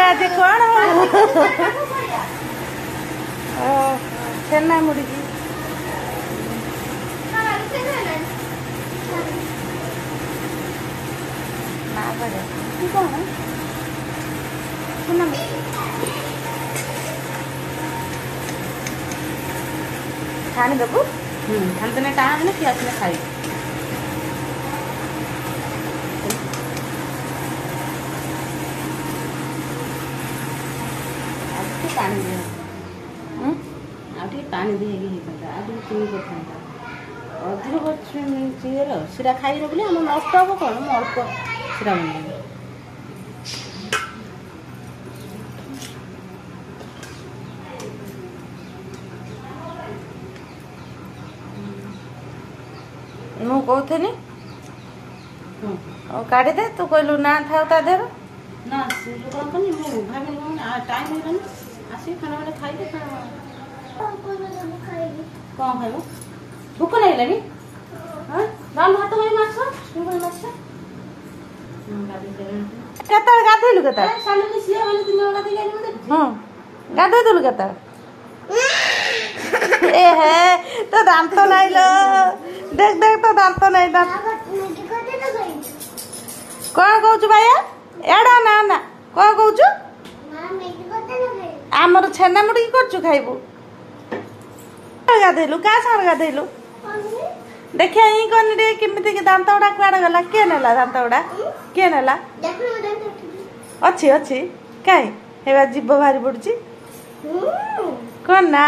आज कौन छेना मुड़ी छाणी देबू खाने दिने टाइम किए आसने खाई पानी दिए पानी दिए चीनी करता अधिक चिड़ेल सीरा खाई बोले आम नष्ट हम कौन मैं अल्प सीरा बन मु कहनी काढ़ी दे तू कहलु ना था देर ना कौन कनी भाभी टाइम हो आस खाना वाले खाइए कौन खाइब भूक नहीं लगी भात केत गाधेलु के गाधेलु के ए है तो दांत नहीं लो देख देख तो दांत नहीं दांत कौन कहू भाइया एड़ा ना ना कौन कहू आमर छेना मुड़ी कर खाइबू गाधेलु क्या सार गाधेलु देखिए यही कौन रे केमिति दांत गुड़ा कुआड़े गला किए नेला दांत गुड़ा किए नेला अच्छी अच्छी कहीं हे जीव बाहरी पड़ुची कौन ना